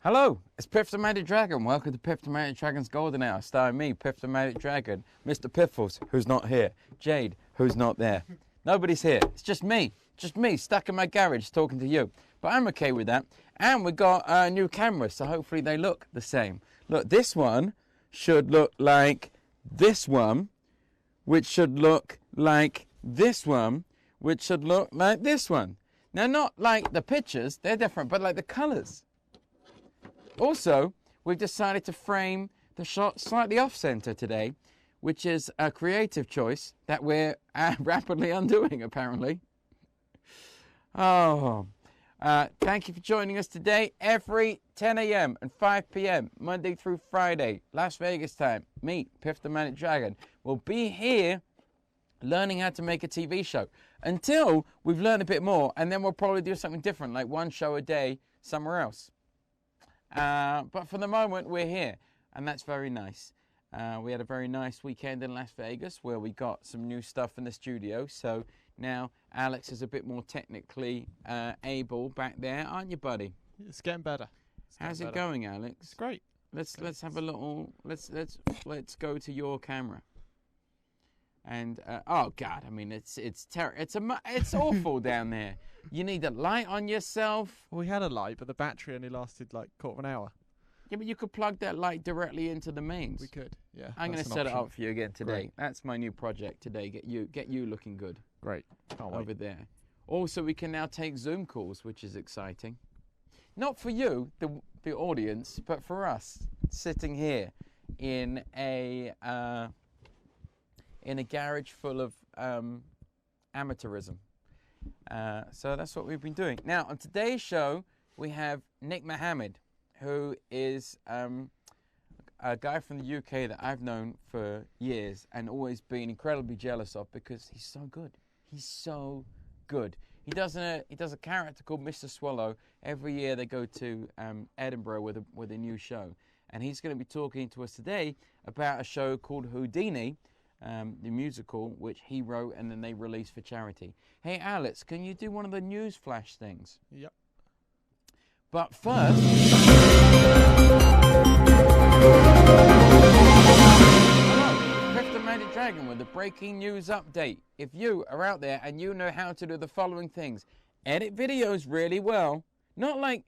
Hello, it's Piff the Magic Dragon. Welcome to Piff the Magic Dragon's Golden Hour, starring me, Piff the Magic Dragon, Mr. Piffles, who's not here, Jade, who's not there. Nobody's here. It's just me, stuck in my garage talking to you. But I'm okay with that. And we got new cameras, so hopefully they look the same. Look, this one should look like this one, which should look like this one, which should look like this one. Now, not like the pictures, they're different, but like the colors. Also, we've decided to frame the shot slightly off-center today, which is a creative choice that we're rapidly undoing, apparently. Oh, thank you for joining us today. Every 10 a.m. and 5 p.m., Monday through Friday, Las Vegas time, me, Piff the Magic Dragon, will be here learning how to make a TV show until we've learned a bit more, and then we'll probably do something different, like one show a day somewhere else. But for the moment, we're here, and that's very nice. We had a very nice weekend in Las Vegas where we got some new stuff in the studio. So now Alex is a bit more technically able back there, aren't you, buddy? It's getting better. How's it going, Alex? It's great. Let's have a little. Let's go to your camera. And oh God, I mean it's awful down there. You need a light on yourself. Well, we had a light, but the battery only lasted like a quarter of an hour. Yeah, but you could plug that light directly into the mains. We could, yeah. I'm going to set it up for you again today. Great. That's my new project today. Get you looking good. Great. Can't wait. Over there. Also, we can now take Zoom calls, which is exciting. Not for you, the audience, but for us sitting here in a garage full of amateurism. So that's what we've been doing. Now, on today's show, we have Mohammed, who is a guy from the UK that I've known for years and always been incredibly jealous of because he's so good. He's so good. He does a character called Mr. Swallow. Every year they go to Edinburgh with a new show. And he's going to be talking to us today about a show called Houdini, the musical, which he wrote and then they released for charity. Hey, Alex, can you do one of the news flash things? Yep. But first... Hello, Piff the Magic Dragon with a breaking news update. If you are out there and you know how to do the following things, edit videos really well, not like,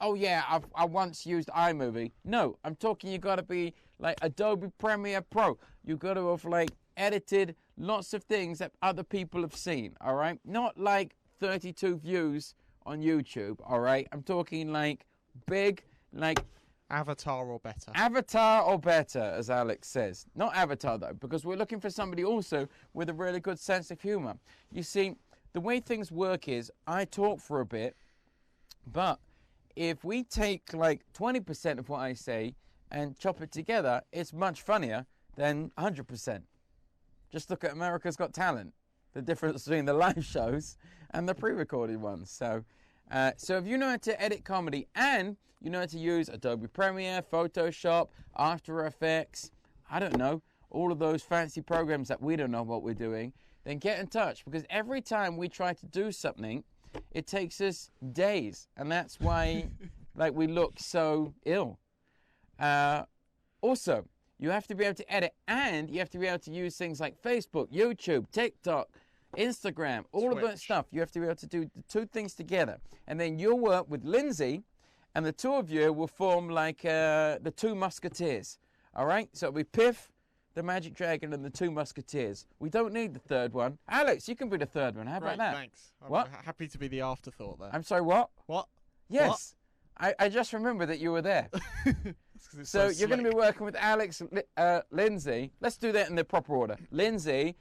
oh yeah, I once used iMovie. No, I'm talking you got to be like Adobe Premiere Pro. You got to have like edited lots of things that other people have seen, all right? Not like 32 views on YouTube, all right? I'm talking like big, like Avatar or better. Avatar or better, as Alex says. Not Avatar, though, because we're looking for somebody also with a really good sense of humor. You see, the way things work is I talk for a bit, but if we take like 20% of what I say and chop it together, it's much funnier than 100%. Just look at America's Got Talent, the difference between the live shows and the pre-recorded ones. So if you know how to edit comedy and you know how to use Adobe Premiere, Photoshop, After Effects, I don't know, all of those fancy programs that we don't know what we're doing, then get in touch, because every time we try to do something, it takes us days, and that's why like we look so ill. Also, you have to be able to edit, and you have to be able to use things like Facebook, YouTube, TikTok, Instagram, all of that stuff. You have to be able to do the two things together, and then you'll work with Lindsay, and the two of you will form like the two musketeers. All right, so it'll be Piff, the Magic Dragon, and the two musketeers. We don't need the third one. Alex, you can be the third one. How about that? Thanks. What? I'm happy to be the afterthought there. I'm sorry, what? What? Yes. What? I just remembered that you were there. So you're going to be working with Alex, Lindsay. Let's do that in the proper order. Lindsay,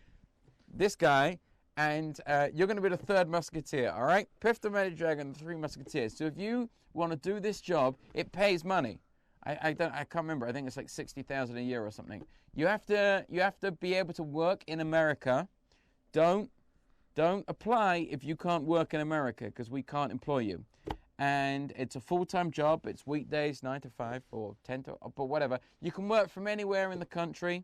this guy, and you're going to be the third musketeer, all right? Piff the Magic Dragon, the three musketeers. So if you want to do this job, it pays money. I can't remember. I think it's like $60,000 a year or something. You have to be able to work in America. Don't apply if you can't work in America, because we can't employ you. And it's a full-time job. It's weekdays, 9 to 5 or 10 to, but whatever. You can work from anywhere in the country.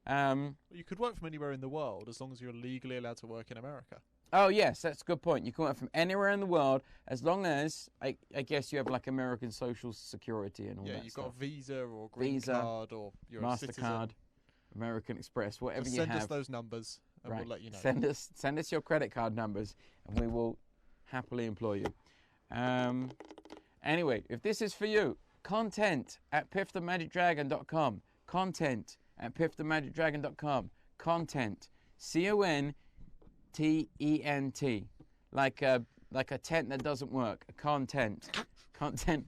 You could work from anywhere in the world as long as you're legally allowed to work in America. Oh, yes, that's a good point. You can work from anywhere in the world as long as, I guess, you have like American Social Security and all that stuff. Yeah, you've got a visa or green card, or you're a citizen. MasterCard, American Express, whatever Just you have. send us those numbers and we'll let you know. Send us your credit card numbers and we will happily employ you. Anyway, if this is for you, content at piffthemagicdragon.com. Content at piffthemagicdragon.com. Content. CONTENT. Like a tent that doesn't work. Content. Content.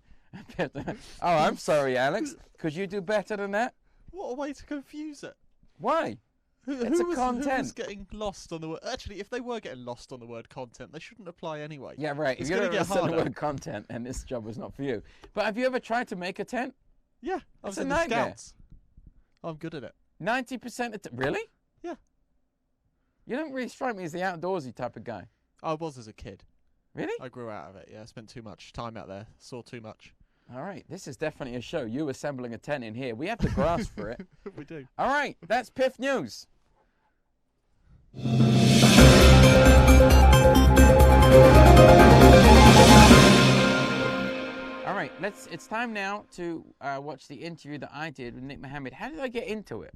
Oh, I'm sorry, Alex. Could you do better than that? What a way to confuse it. Why? It's a content. Who was getting lost on the word? Actually, if they were getting lost on the word content, they shouldn't apply anyway. Yeah, right. It's if you don't get understand the harder. word content, then this job was not for you. But have you ever tried to make a tent? Yeah, I was It's a in the nightmare. Scouts. I'm good at it. 90% of really? Yeah. You don't really strike me as the outdoorsy type of guy. I was as a kid. Really? I grew out of it, yeah. I spent too much time out there. Saw too much. All right. This is definitely a show. You assembling a tent in here. We have the grass for it. We do. All right. That's Piff News. All right. It's time now to watch the interview that I did with Nick Mohammed. How did I get into it?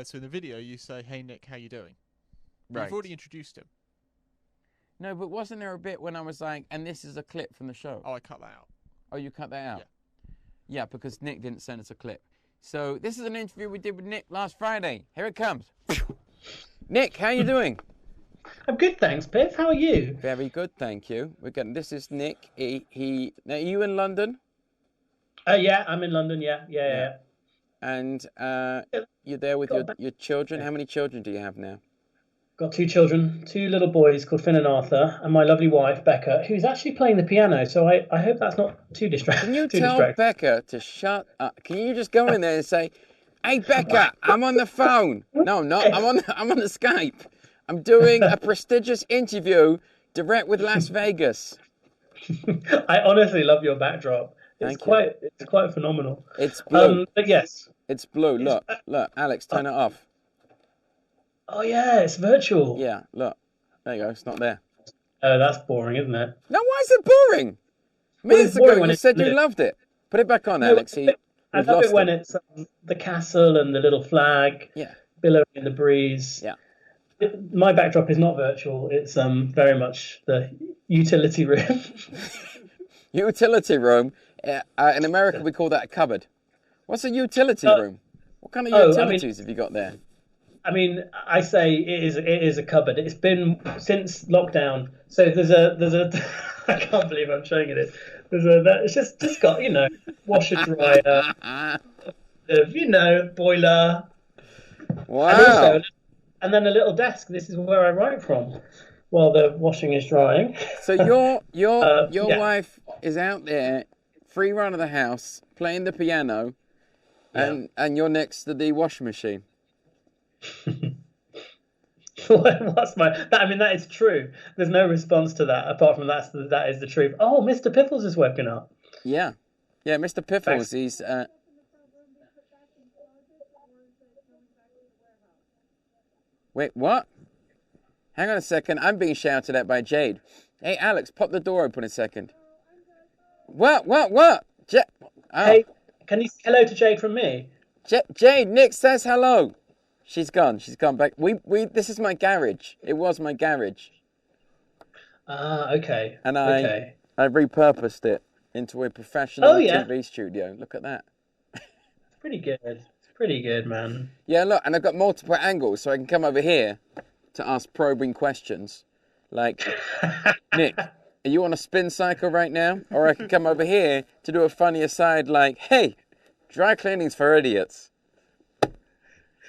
So in the video, you say, "Hey Nick, how you doing?" Right. You've already introduced him. No, but wasn't there a bit when I was like, and this is a clip from the show? Oh, I cut that out. Oh, you cut that out? Yeah. Yeah, because Nick didn't send us a clip. So this is an interview we did with Nick last Friday. Here it comes. Nick, how you doing? I'm good, thanks, Piff. How are you? Very good, thank you. This is Nick. Now, are you in London? Yeah, I'm in London. Yeah. And you're there with your children. How many children do you have now? Got two children, two little boys called Finn and Arthur, and my lovely wife Becca, who's actually playing the piano. So I hope that's not too distracting. Can you tell Becca to shut up? Can you just go in there and say, "Hey Becca, I'm on the phone"? No, I'm not. I'm on the Skype. I'm doing a prestigious interview direct with Las Vegas. I honestly love your backdrop. It's quite phenomenal. It's blue. But yes. It's blue. Look, Alex, turn it off. Oh yeah, it's virtual. Yeah, look. There you go. It's not there. Oh, that's boring, isn't it? No, why is it boring? Minutes ago you said you loved it. Put it back on, Alex. I love it when it's the castle and the little flag billowing in the breeze. Yeah. My backdrop is not virtual. It's very much the utility room. Utility room? In America, we call that a cupboard. What's a utility room? What kind of utilities have you got there? I mean, I say it is a cupboard. It's been since lockdown. So there's a I can't believe I'm showing you this. It's just got, washer dryer, boiler, and Wow. also, and then a little desk. This is where I write from while the washing is drying. So your Yeah. wife is out there, free run of the house, playing the piano, and you're next to the washing machine. That is true. There's no response to that apart from that is the truth. Oh, Mr. Piffles is woken up. Yeah, Mr. Piffles. Thanks. He's wait, what? Hang on a second. I'm being shouted at by Jade. Hey, Alex, pop the door open a second. What? Oh. Hey, can you say hello to Jade from me? Jade, Nick says hello. She's gone. She's gone back. This is my garage. It was my garage. Ah, okay. And okay. I repurposed it into a professional yeah. TV studio. Look at that. It's pretty good. It's pretty good, man. Yeah, look, and I've got multiple angles, so I can come over here to ask probing questions. Like, Nick, are you on a spin cycle right now? Or I can come over here to do a funny aside like, hey, dry cleaning's for idiots.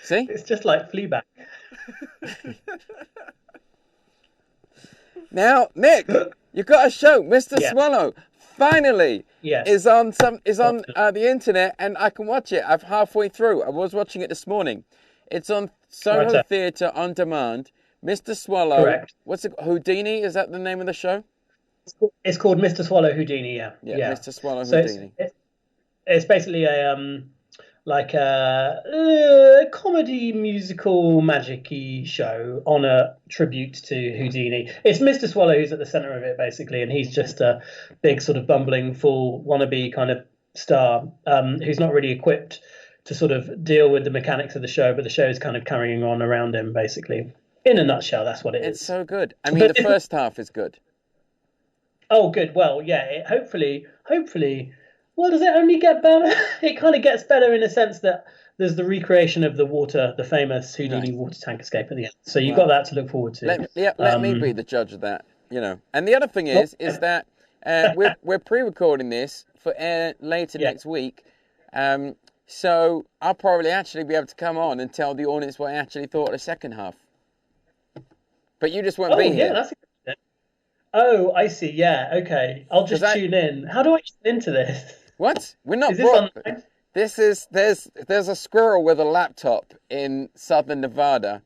See? It's just like Fleabag. Now, Nick, you've got a show, Mr. Swallow. Finally, is on the internet, and I can watch it. I'm halfway through. I was watching it this morning. It's on Soho Theatre on demand. Mr. Swallow. Correct. What's it? Houdini? Is that the name of the show? It's called Mr. Swallow Houdini. Yeah. Mr. Swallow Houdini. It's basically a comedy musical magic-y show on a tribute to Houdini. It's Mr. Swallow who's at the center of it, basically, and he's just a big sort of bumbling fool wannabe kind of star who's not really equipped to sort of deal with the mechanics of the show, but the show is kind of carrying on around him, basically. In a nutshell, that's what it is. It's so good. I mean, the first half is good. Oh, good. Well, yeah, hopefully, well, does it only get better? It kind of gets better in a sense that there's the recreation of the famous Houdini water tank escape at the end. So you've got that to look forward to. Let me be the judge of that, And the other thing is that we're pre-recording this for air later next week. So I'll probably actually be able to come on and tell the audience what I actually thought of the second half. But you just won't be here. That's a good thing. Oh, I see. Yeah, okay. I'll just tune in. How do I tune into this? What? We're not. Is this online? There's a squirrel with a laptop in southern Nevada,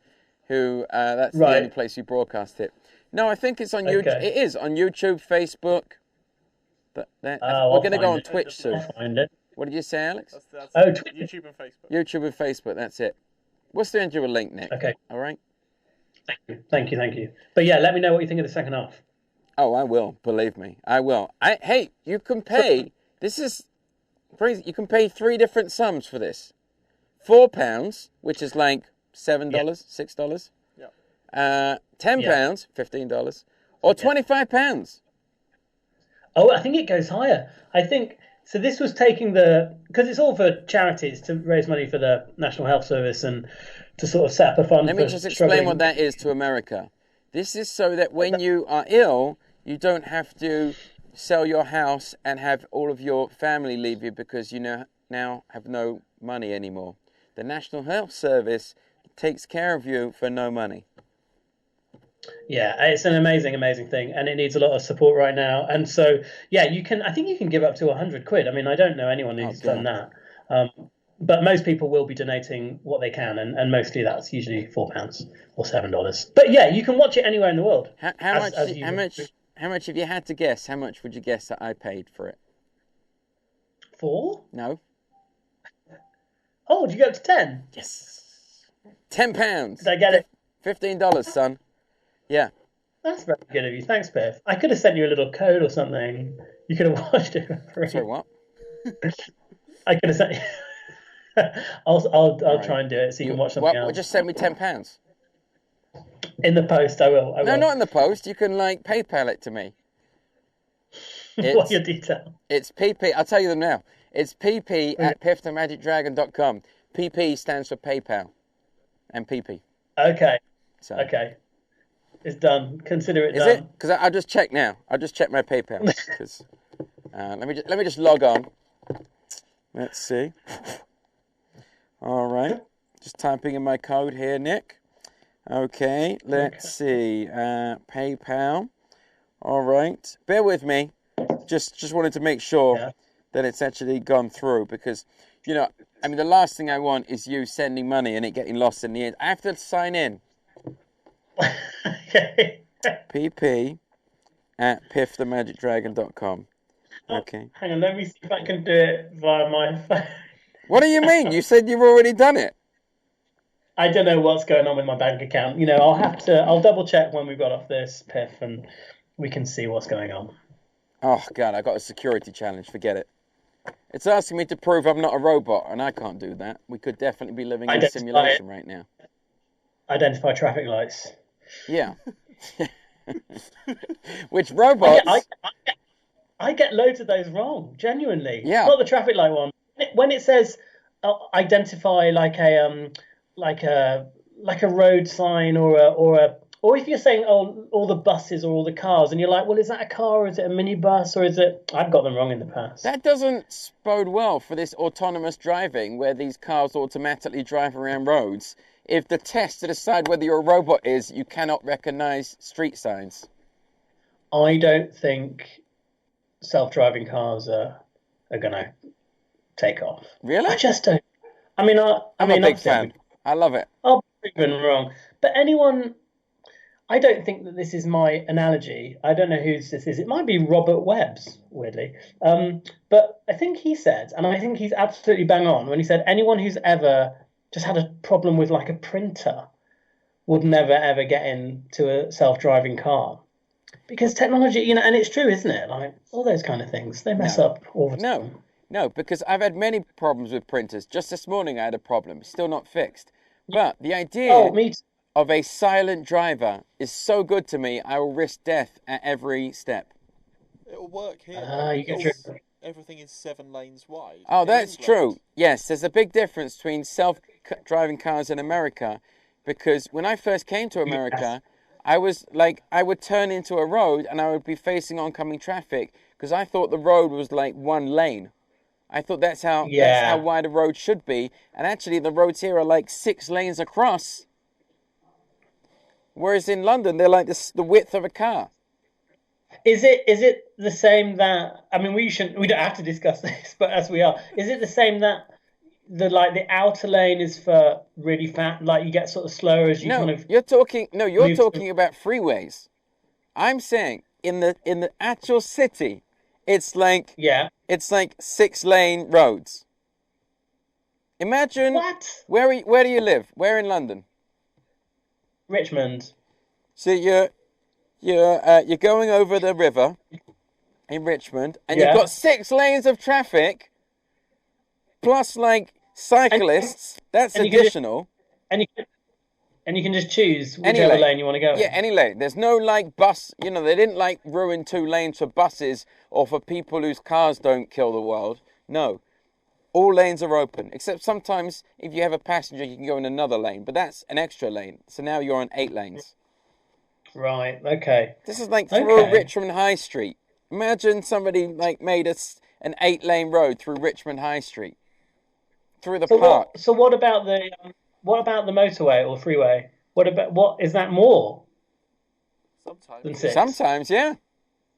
who that's the only place you broadcast it. No, I think it's on YouTube. It is on YouTube, Facebook. But we're going to go on Twitch soon. I'll find it. What did you say, Alex? That's YouTube and Facebook. YouTube and Facebook. That's it. We'll send you a link, Nick. Okay. All right. Thank you. But yeah, let me know what you think of the second half. Oh, I will. Believe me, I will. Hey, you can pay. This is crazy. You can pay 3 different sums for this. £4, which is like $7, $6. Yeah. £10, $15, or £25. Oh, I think it goes higher. I think so. This was taking because it's all for charities to raise money for the National Health Service and to sort of set up a fund. Let me just explain what that is to America. This is so that when you are ill, you don't have to sell your house and have all of your family leave you because you now have no money anymore. The National Health Service takes care of you for no money. Yeah, it's an amazing thing, and it needs a lot of support right now. And so, yeah, I think you can give up to £100. I mean, I don't know anyone who's done that. But most people will be donating what they can, and mostly that's usually £4 or $7. But yeah, you can watch it anywhere in the world. How much if you had to guess? How much would you guess that I paid for it? 4? No. Oh, did you go up to 10? Yes. £10. Did I get it? $15, son. Yeah. That's very good of you. Thanks, Piff. I could have sent you a little code or something. You could have watched it for free. Sorry, what? I could have sent you. I'll try and do it so you can watch something else. Well, just send me £10. In the post, I will. No, not in the post. You can PayPal it to me. What's your detail? It's PP. I'll tell you them now. It's PP at PiffTheMagicDragon.com. PP stands for PayPal, and PP. Okay. So. Okay. It's done. Consider it done. Is it? Because I'll just check now. I'll just check my PayPal. Let me just log on. Let's see. All right. Just typing in my code here, Nick. Okay. Let's see. PayPal. All right. Bear with me. Just wanted to make sure that it's actually gone through because, you know, I mean, the last thing I want is you sending money and it getting lost in the end. I have to sign in. Okay. pp@piffthemagicdragon.com. Okay. Hang on, let me see if I can do it via my phone. What do you mean? You said you've already done it. I don't know what's going on with my bank account. You know, I'll double check when we've got off this, Piff, and we can see what's going on. Oh, God, I got a security challenge. Forget it. It's asking me to prove I'm not a robot, and I can't do that. We could definitely be living in a simulation right now. Identify traffic lights. Yeah. Which robots... I get loads of those wrong, genuinely. Yeah. Not the traffic light one. When it says identify like a road sign or if you're saying all the buses or all the cars and you're like, well, is that a car or is it a minibus or is it? I've got them wrong in the past. That doesn't bode well for this autonomous driving where these cars automatically drive around roads. If the test to decide whether you're a robot is you cannot recognize street signs. I don't think self-driving cars are going to take off. Really? I just don't. I mean, I'm a big fan. I love it. I'll be proven wrong. But anyone, I don't think that this is my analogy. I don't know whose this is. It might be Robert Webb's, weirdly. But I think he said, and I think he's absolutely bang on, when he said anyone who's ever just had a problem with like a printer would never, ever get into a self-driving car. Because technology, you know, and it's true, isn't it? Like, all those kind of things, they mess up all the time. No, because I've had many problems with printers. Just this morning I had a problem, still not fixed. But the idea of a silent driver is so good to me, I will risk death at every step. It'll work here. Everything is 7 lanes wide. Oh, that's true. Yes, there's a big difference between self-driving cars in America, because when I first came to America, I was like, I would turn into a road and I would be facing oncoming traffic because I thought the road was like 1 lane. I thought that's how wide a road should be. And actually the roads here are like 6 lanes across. Whereas in London, they're like the width of a car. Is it the same that, I mean, we don't have to discuss this, but as we are, is it the same that the outer lane is for really fat, like you get sort of slower as you you're talking about freeways. I'm saying in the actual city, it's like 6 lane roads. Imagine where do you live? Where in London? Richmond. So you're going over the river in Richmond, and you've got 6 lanes of traffic, plus like cyclists. That's additional. And you can just choose whichever lane you want to go in. Yeah, any lane. There's no like bus. You know, they didn't like ruin 2 lanes for buses or for people whose cars don't kill the world. No. All lanes are open, except sometimes if you have a passenger, you can go in another lane, but that's an extra lane. So now you're on 8 lanes. Right, okay. This is like through Richmond High Street. Imagine somebody like made an 8-lane road through Richmond High Street, through the park. So what about the motorway or freeway? What is that more? Sometimes. Than 6? Sometimes, yeah.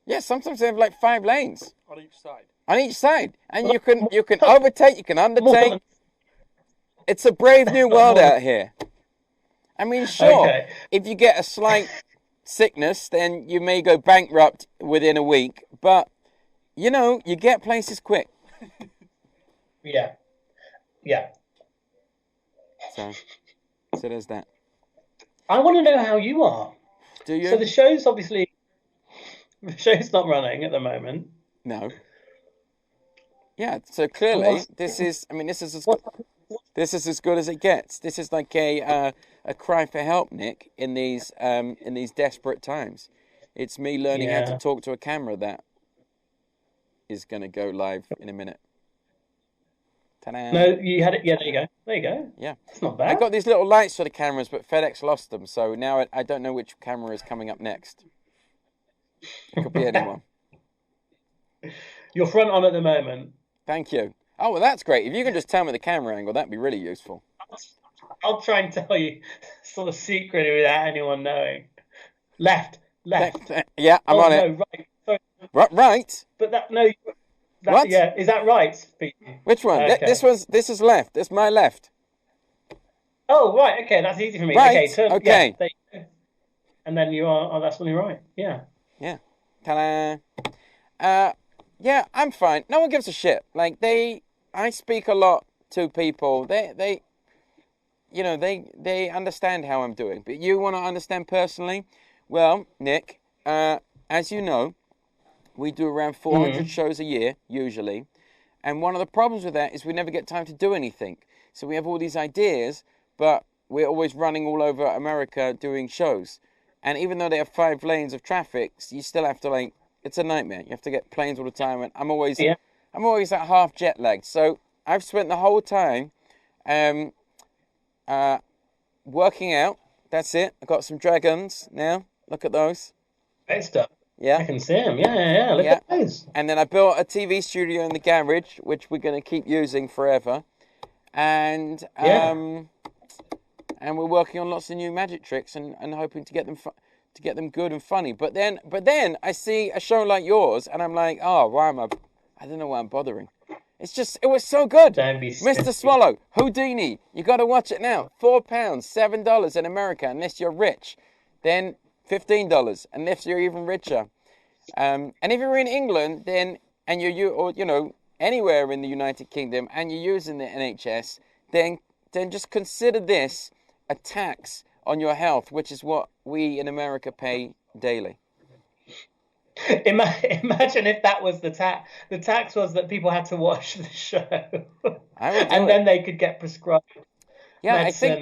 Yeah, sometimes they have like 5 lanes. On each side. On each side. And you can overtake, you can undertake. It's a brave new world out here. I mean, sure, if you get a slight sickness, then you may go bankrupt within a week. But, you know, you get places quick. Yeah. So there's that. I want to know how you are. Do you? So the show's not running at the moment. No. Yeah, so clearly this is as good as it gets. This is like a cry for help, Nick, in these desperate times. It's me learning how to talk to a camera that is going to go live in a minute. Ta-da. No, you had it. Yeah, there you go. Yeah. It's not bad. I got these little lights for the cameras, but FedEx lost them, so now I don't know which camera is coming up next. It could be anyone. You're front on at the moment. Thank you. Oh, well, that's great. If you can just tell me the camera angle, that'd be really useful. I'll try and tell you sort of secretly without anyone knowing. Left. Yeah, I'm on it. No, right. Sorry. Right. But no. What? Yeah, is that right, Pete? Which one? Okay. This is left. This is my left. Oh, right. Okay, that's easy for me. Right. Okay. Turn, okay. Yeah, there you go. And then you are. Oh, that's when you're right. Yeah. Yeah. Ta-da. Yeah, I'm fine. No one gives a shit. Like I speak a lot to people. They understand how I'm doing. But you want to understand personally? Well, Nick, as you know, we do around 400 shows a year, usually. And one of the problems with that is we never get time to do anything. So we have all these ideas, but we're always running all over America doing shows. And even though they have 5 lanes of traffic, you still have to, it's a nightmare. You have to get planes all the time. And I'm always at half jet lagged. So I've spent the whole time working out. That's it. I've got some dragons now. Look at those. Great stuff. Yeah. I can see them. Yeah. Look at those. And then I built a TV studio in the garage, which we're going to keep using forever. And and we're working on lots of new magic tricks and hoping to get them good and funny. But then I see a show like yours, and I'm like, oh, I don't know why I'm bothering. It was so good. Don't be Mr. Swallow, Houdini, you got to watch it now. £4, $7 in America, unless you're rich. Then $15, unless you're even richer. And if you're in England, then and you're anywhere in the United Kingdom, and you're using the NHS, then just consider this a tax on your health, which is what we in America pay daily. Imagine if that was the tax. The tax was that people had to watch the show, then they could get prescribed. Yeah, I think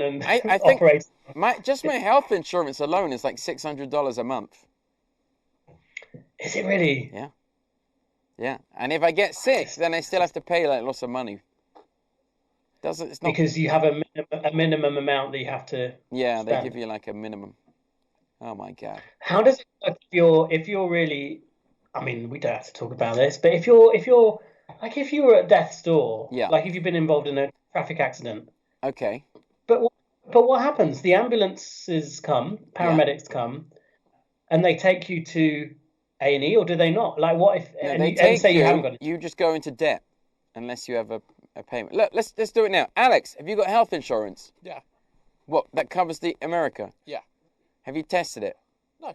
my health insurance alone is like $600 a month. Is it really? Yeah. And if I get sick, then I still have to pay lots of money. It's not because you have a minimum amount that you have to. Yeah, spend. they give you like a minimum. Oh my God. How does it work if you're really? I mean, we don't have to talk about this, but if you were at death's door, like if you've been involved in a traffic accident. Okay. But what happens? The ambulances come, paramedics come, and they take you to A&E, or do they not? Like, what if? No, you haven't got it. You just go into debt unless you have a payment. Look, let's do it now. Alex, have you got health insurance? Yeah. What, that covers the America? Yeah. Have you tested it? No.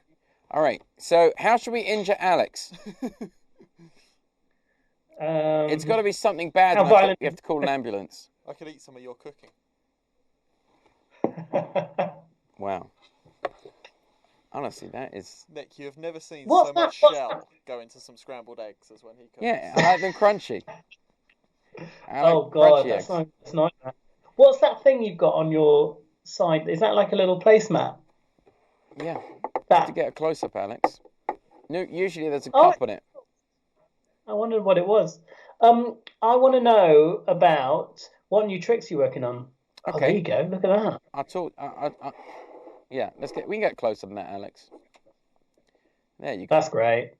All right. So how should we injure Alex? It's got to be something bad. How violent? You have to call an ambulance. I could eat some of your cooking. Wow. Honestly, that is... Nick, you have never seen so much shell go into some scrambled eggs as when he cooks. Yeah, I like them crunchy. God, that's nice. What's that thing you've got on your side? Is that like a little placemat? Yeah. Have to get a close-up, Alex. No, usually there's a cup on it. I wondered what it was. I want to know about what new tricks you're working on. Okay. Oh, there you go. Look at that. Yeah, we can get closer than that, Alex. There you go. That's great.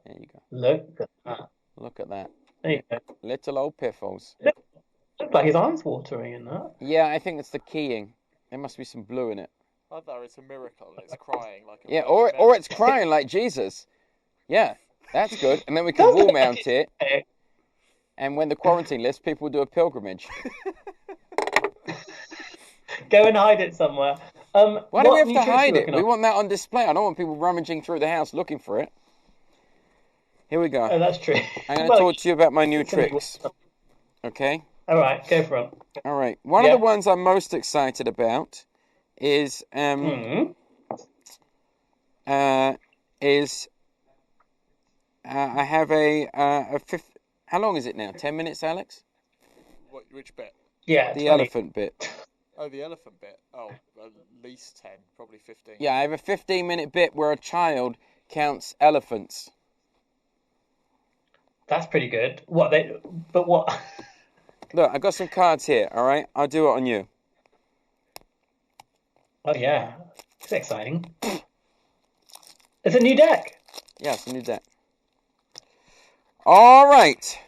There you go. Look at that. Look at that. There you go. Little old Piffles. Look like his eyes watering in that. Yeah, I think it's the keying. There must be some blue in it. Either it's a miracle, it's crying like a... Yeah, or it's crying like Jesus. Yeah, that's good. And then we can wall mount it. And when the quarantine lifts, people will do a pilgrimage. Go and hide it somewhere. Why do we have to hide it? We want that on display. I don't want people rummaging through the house looking for it. Here we go. Oh, that's true. I'm going to talk to you about my new tricks. Okay? All right, go for it. All right. One of the ones I'm most excited about is I have a fifth. How long is it now? 10 minutes, Alex? Which bit? Yeah, the elephant bit. Oh, the elephant bit. Oh, at least 10, probably 15. Yeah, I have a 15-minute bit where a child counts elephants. That's pretty good. What? Look, I've got some cards here, all right? I'll do it on you. Oh, yeah. It's exciting. It's a new deck. Yeah, it's a new deck. All right.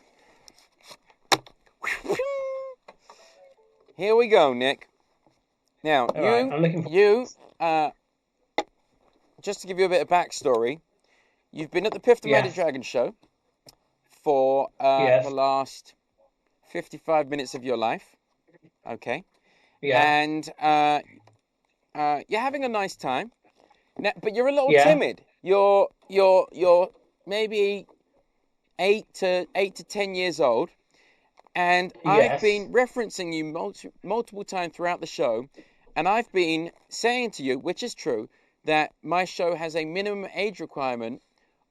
Here we go, Nick. Now, All right, I'm looking for... just to give you a bit of backstory, you've been at the Piff the Yes. Dragon show for Yes. the last 55 minutes of your life. Okay. Yeah. And you're having a nice time. Now, but you're a little Yeah. timid. You're maybe 8 to 10 years old. And I've Yes. been referencing you multiple times throughout the show, and I've been saying to you, which is true, that my show has a minimum age requirement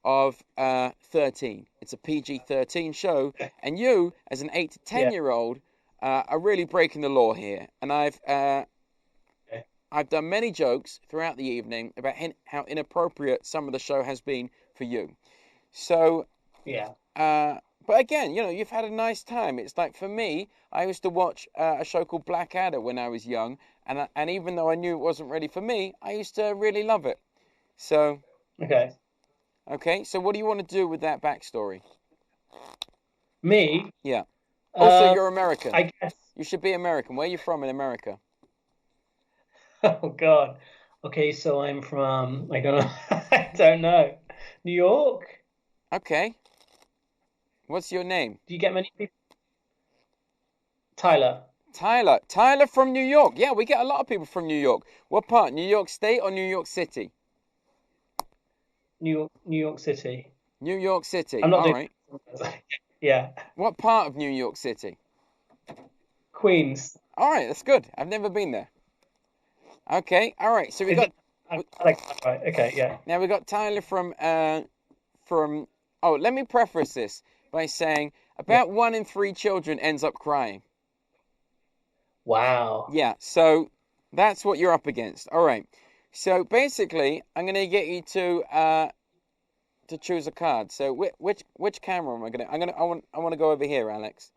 of 13. It's a PG-13 show, and you, as an 8 to 10-year-old, are really breaking the law here. And I've done many jokes throughout the evening about how inappropriate some of the show has been for you. So, Yeah. but again, you've had a nice time. It's like, for me, I used to watch a show called Blackadder when I was young, and even though I knew it wasn't ready for me, I used to really love it. So, okay, so what do you want to do with that backstory? Me? Yeah. Also, you're I American. guess. You should be American. Where are you from in America? Oh God. Okay, so I'm from, I don't know. I don't know. New York? Okay. What's your name? Do you get many people? Tyler. Tyler from New York. Yeah, we get a lot of people from New York. What part? New York State or New York City? New York City. New York City. I'm not All doing... right. Yeah. What part of New York City? Queens. All right, that's good. I've never been there. Okay, all right. So we got. Right. Okay. Yeah. Now we got Tyler from. Oh, let me preface this by saying about 1 in 3 children ends up crying. Wow. Yeah. So that's what you're up against. All right. So basically, I'm going to get you to choose a card. So which camera am I going to? I want to go over here, Alex.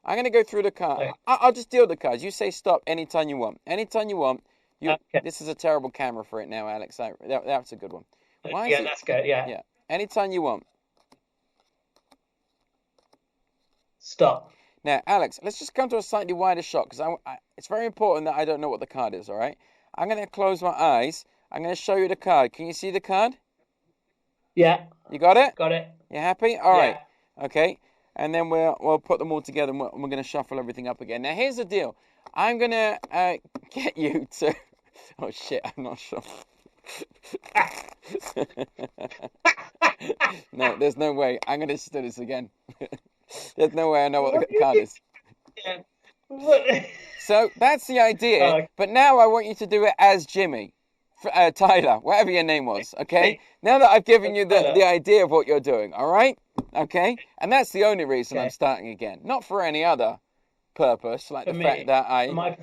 I'm going to go through the card. Okay. I'll just deal the cards. You say stop anytime you want. Anytime you want. Okay. This is a terrible camera for it now, Alex. That's a good one. That's good. Yeah. Yeah. Anytime you want. Stop. Now, Alex, let's just come to a slightly wider shot because it's very important that I don't know what the card is, all right? I'm going to close my eyes. I'm going to show you the card. Can you see the card? Yeah. You got it? Got it. You happy? All right. Okay. And then we'll put them all together and we're going to shuffle everything up again. Now, here's the deal. I'm going to get you to... Oh, shit. I'm not sure. No, there's no way. I'm going to do this again. There's no way I know what the card is. So that's the idea. But now I want you to do it as Jimmy. Tyler, whatever your name was, okay? Now that I've given you the idea of what you're doing, all right? Okay? And that's the only reason I'm starting again. Not for any other purpose, like the fact that I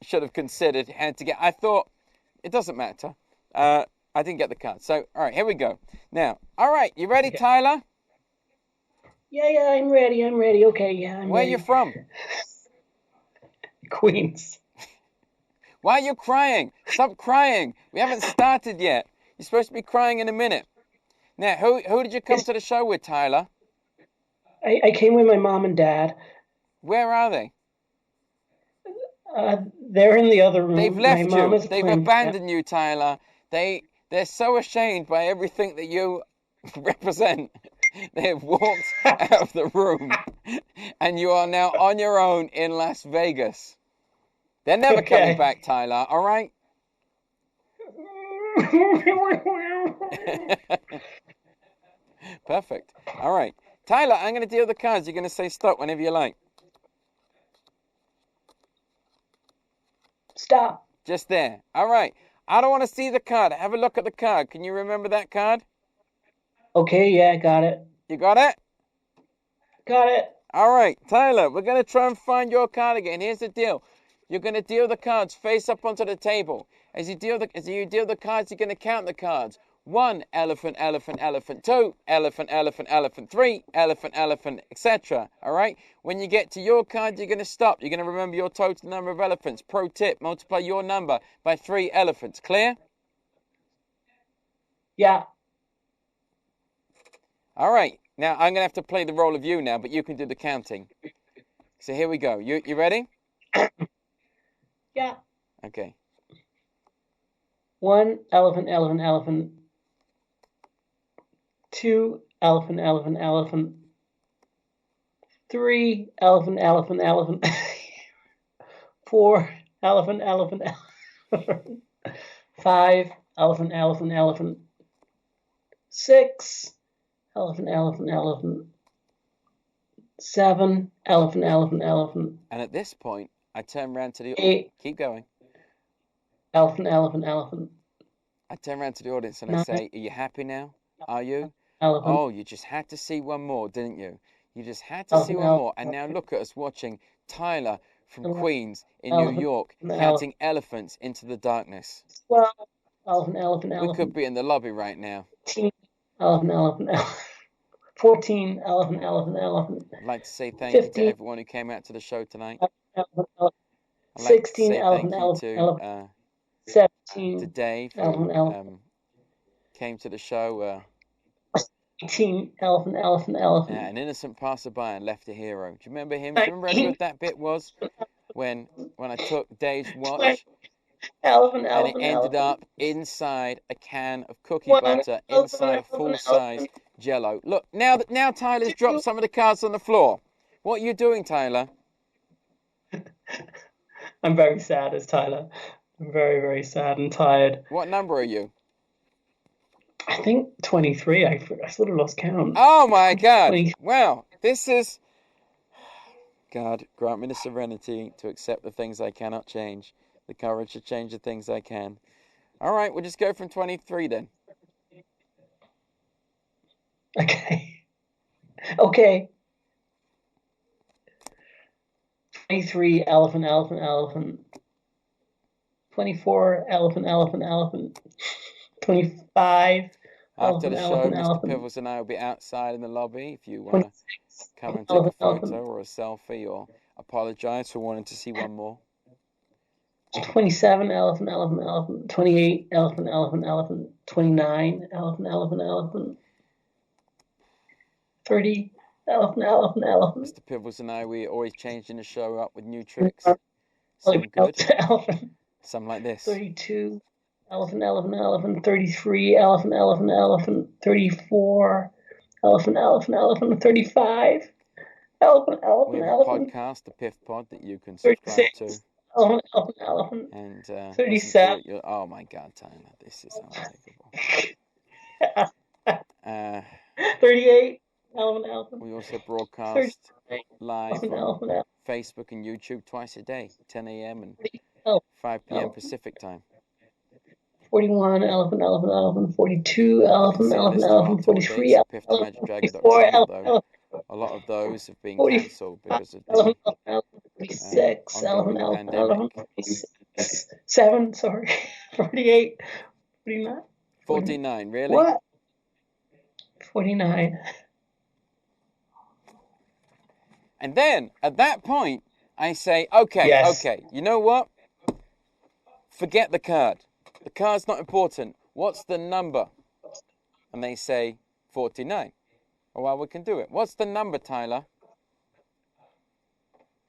should have considered and to get... I thought, it doesn't matter. I didn't get the card. So, all right, here we go. Now, all right, you ready, Tyler? Yeah, I'm ready. Okay, yeah, I'm Where ready. are you from? Queens. Why are you crying? Stop crying. We haven't started yet. You're supposed to be crying in a minute. Now, who did you come to the show with, Tyler? I came with my mom and dad. Where are they? They're in the other room. They've left you. They've abandoned you, Tyler. They're so ashamed by everything that you represent. They have walked out of the room, and you are now on your own in Las Vegas. They're never coming back, Tyler. All right? Perfect. All right. Tyler, I'm going to deal the cards. You're going to say stop whenever you like. Stop. Just there. All right. I don't want to see the card. Have a look at the card. Can you remember that card? Okay, yeah, got it. You got it? Got it. All right, Tyler, we're going to try and find your card again. Here's the deal. You're going to deal the cards face up onto the table. As you deal the cards, you're going to count the cards. 1, elephant, elephant, elephant. 2, elephant, elephant, elephant. 3, elephant, elephant, etc. All right? When you get to your card, you're going to stop. You're going to remember your total number of elephants. Pro tip, multiply your number by 3 elephants. Clear? Yeah. All right. Now, I'm going to have to play the role of you now, but you can do the counting. So here we go. You ready? Yeah. Okay. 1 elephant, elephant, elephant. 2 elephant, elephant, elephant. 3 elephant, elephant, elephant. 4 elephant, elephant, elephant. 5 elephant, elephant, elephant. 6 elephant, elephant, elephant. 7 elephant, elephant, elephant. And at this point, I turn around to the... 8 Keep going. elephant, elephant, elephant. I turn around to the audience and I 9 say, are you happy now? Are you? elephant. Oh, you just had to see one more, didn't you? You just had to see one more. And now look at us watching Tyler from Queens in New York counting elephants into the darkness. 12 elephant, elephant, elephant. We could be in the lobby right now. 13 elephant, elephant, elephant. 14 elephant, elephant, elephant. I'd like to say thank you to 15 everyone who came out to the show tonight. elephant, elephant. I'd like to 16 say elephant, thank you elephant, to elephant. 17 to Dave elephant, who elephant. came to the show. 18 elephant, elephant, elephant. An innocent passerby and left a hero. Do you remember him? Do you remember how good that bit was? When I took Dave's watch Elephant, and it elephant, ended elephant. up inside a can of cookie butter, inside a full-size Jello. Look, now Tyler's dropped some of the cards on the floor. What are you doing, Tyler? I'm very sad as Tyler. I'm very, very sad and tired. What number are you? I think 23. I sort of lost count. Oh my God! 20. Wow, this is... God, grant me the serenity to accept the things I cannot change, the courage to change the things I can. All right, we'll just go from 23 then. Okay. Okay. 23 elephant, elephant, elephant. 24 elephant, elephant, elephant. 25 After the elephant, show, elephant, Mr. elephant. Piffles and I will be outside in the lobby if you want to 26 come and take a elephant, photo elephant. or a selfie or apologize for wanting to see one more. 27 elephant, elephant, elephant. 28 elephant, elephant, elephant. 29 elephant, elephant, elephant. 30 elephant, elephant, elephant. Mr. Piffles and I, we always changing the show up with new tricks. Some good, Elephant. some like this. 32 elephant, elephant, elephant. 33 elephant, elephant, elephant. 34 elephant, elephant, elephant. 35 elephant, We elephant, have a elephant. podcast, the Piff Pod, that you can subscribe to. 36 elephant, elephant, elephant. And 37. Oh my God, Tyler, this is unbelievable. 38 elephant, elephant. We also broadcast 38 live elephant, on elephant, elephant. Facebook and YouTube twice a day, 10 a.m. and Oh, 5 p.m. elephant. Pacific time. 41 elephant, elephant, elephant. 42 elephant, See a elephant, list of our elephant. tour 43 dates at elephant, elephant. 44 PiffTheMagicDragon.com, elephant, although elephant. a lot of those have been 40 cancelled because of elephant, the elephant, 46 elephant, ongoing elephant, pandemic. elephant. 47, sorry. 48, 49. 49, really? What? 49. And then, at that point, I say, okay, Yes. okay, you know what? Forget the card. The card's not important. What's the number? And they say, 49. Oh, well, we can do it. What's the number, Tyler?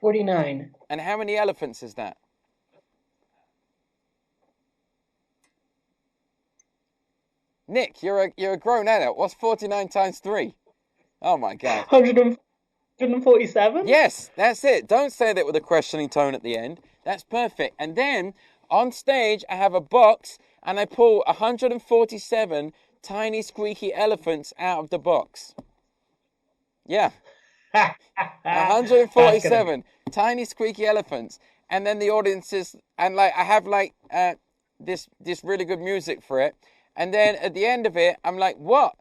49. And how many elephants is that? Nick, you're a grown adult. What's 49 times 3? Oh, my God. 147? Yes, that's it. Don't say that with a questioning tone at the end. That's perfect. And then, on stage, I have a box, and I pull 147 tiny, squeaky elephants out of the box. Yeah. 147 tiny, squeaky elephants. And then the audience is, and like, I have like this really good music for it. And then at the end of it, I'm like, what?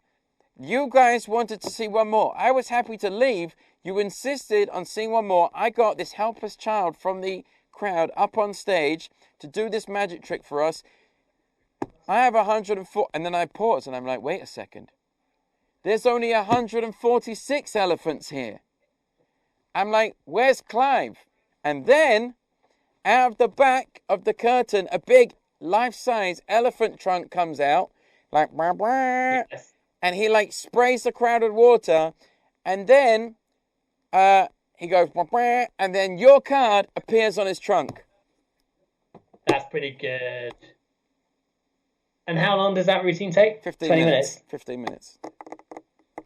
You guys wanted to see one more. I was happy to leave. You insisted on seeing one more. I got this helpless child from the crowd up on stage to do this magic trick for us. I have 104, and then I pause, and I'm like, wait a second. There's only 146 elephants here. I'm like, where's Clive? And then, out of the back of the curtain, a big life-size elephant trunk comes out, like, blah, blah. Yes. and he like sprays the crowd with water, and then he goes, "Wah-wah," and then your card appears on his trunk. That's pretty good. And how long does that routine take? 15 20 minutes. 15 minutes.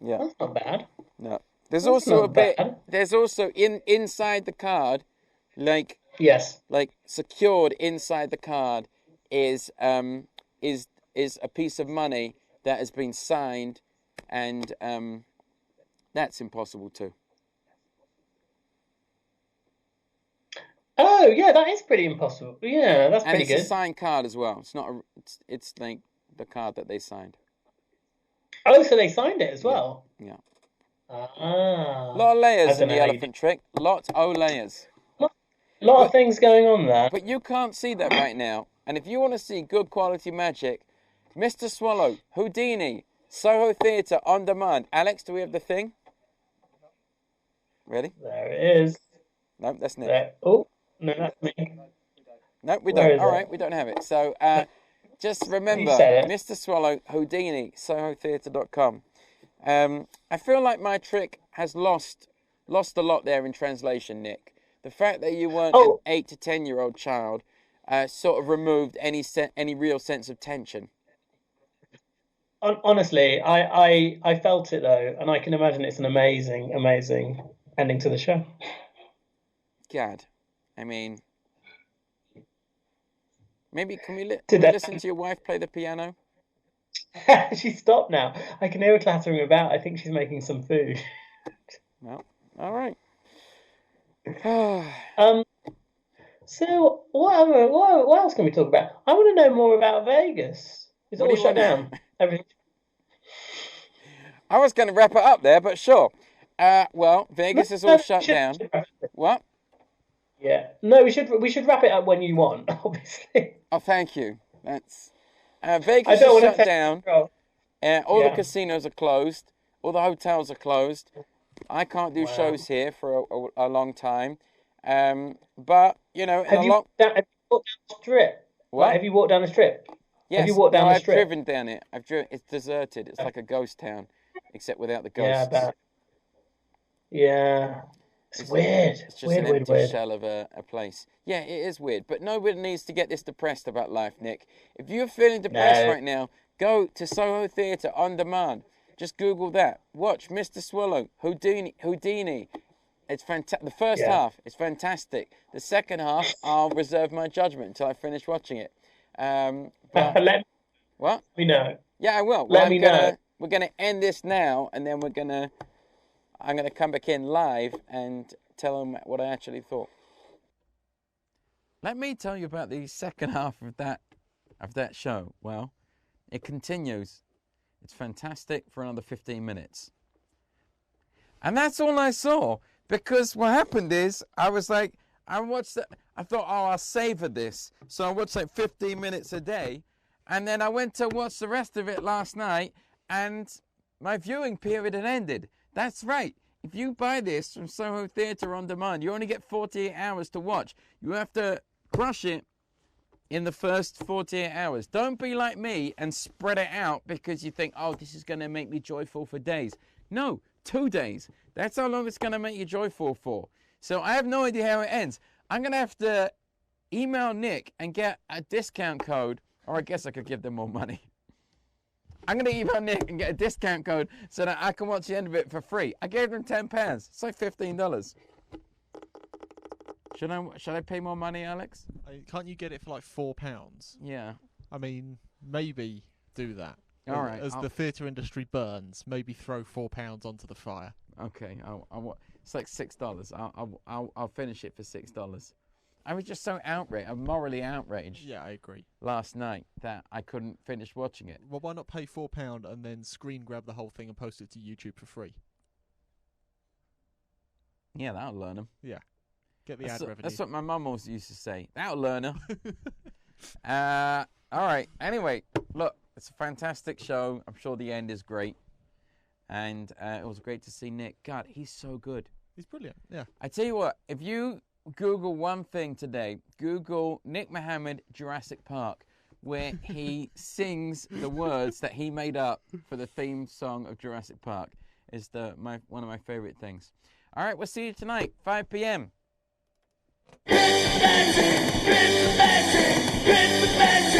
Yeah. That's not bad. No. There's That's also a not bit. bad. There's also inside the card, like Yes. secured inside the card is a piece of money that has been signed, and that's impossible too. Oh, yeah, that is pretty impossible. Yeah, that's And pretty it's good. a signed card as well. It's not. It's like the card that they signed. Oh, so they signed it as well. Yeah. Ah. A lot of I layers don't in the know how you elephant trick. Lot of layers. A lot of things going on there. But you can't see that right now. And if you want to see good quality magic, Mr. Swallow, Houdini, Soho Theatre on demand. Alex, do we have the thing? Ready? There it is. No, that's Nick. There. Oh, no, that's me. No, we Where don't. is All it? right, we don't have it. So just remember, said it. Mr. Swallow, Houdini, SohoTheatre.com. I feel like my trick has lost a lot there in translation, Nick. The fact that you weren't an 8 to 10-year-old child sort of removed any real sense of tension. Honestly, I felt it though, and I can imagine it's an amazing, amazing ending to the show. God, I mean, maybe can we Today. listen to your wife play the piano? She stopped now. I can hear her clattering about. I think she's making some food. Well, all right. So what else can we talk about? I want to know more about Vegas. It's What all do you shut wanna- down. Everything. I was going to wrap it up there, but sure. Well, Vegas is all shut down. What? Yeah. No, we should wrap it up when you want, obviously. Oh, thank you. That's I Vegas don't is want to shut take down. control. All the Yeah. casinos are closed. All the hotels are closed. I can't do Wow. shows here for a long time. But you know, Have you walked down the strip? What? Like, have you walked down the strip? Yes, you walked down no, the I've strip? driven down it. It's deserted. It's like a ghost town, except without the Yeah, I ghosts. bet. Yeah. It's weird. It's just Weird, an weird, empty weird. shell of a place. Yeah, it is weird, but nobody needs to get this depressed about life, Nick. If you're feeling depressed No. right now, go to Soho Theatre on demand. Just Google that. Watch Mr. Swallow, Houdini. It's fantastic. The first Yeah. half is fantastic. The second half, I'll reserve my judgment until I finish watching it. But Let what? me know. Yeah, I will. Let me know. We're gonna end this now, and then I'm gonna come back in live and tell them what I actually thought. Let me tell you about the second half of that show. Well, it continues. It's fantastic for another 15 minutes. And that's all I saw, because what happened is I was like, I thought, oh, I'll savor this. So I watched like 15 minutes a day. And then I went to watch the rest of it last night, and my viewing period had ended. That's right. If you buy this from Soho Theatre on demand, you only get 48 hours to watch. You have to crush it in the first 48 hours. Don't be like me and spread it out because you think, oh, this is going to make me joyful for days. No, 2 days. That's how long it's going to make you joyful for. So I have no idea how it ends. I'm going to have to email Nick and get a discount code, or I guess I could give them more money. I'm going to email Nick and get a discount code so that I can watch the end of it for free. I gave them £10. It's like $15. Should I pay more money, Alex? Can't you get it for like £4? Yeah. I mean, maybe do that. All right. As the theatre industry burns, maybe throw £4 onto the fire. Okay. It's like $6. I'll finish it for $6. I was just so outraged. I'm morally outraged. Yeah, I agree. Last night that I couldn't finish watching it. Well, why not pay £4 and then screen grab the whole thing and post it to YouTube for free? Yeah, that'll learn them. Yeah. Get the ad revenue. That's what my mum always used to say. That'll learn her. All right. Anyway, look, it's a fantastic show. I'm sure the end is great. And it was great to see Nick. God, he's so good. He's brilliant, yeah. I tell you what, if you Google one thing today, Google Nick Mohammed Jurassic Park. where he sings the words that he made up for the theme song of Jurassic Park. Is one of my favourite things. All right, we'll see you tonight, 5 p.m. Piff the Magic, Piff the Magic, Piff the Magic.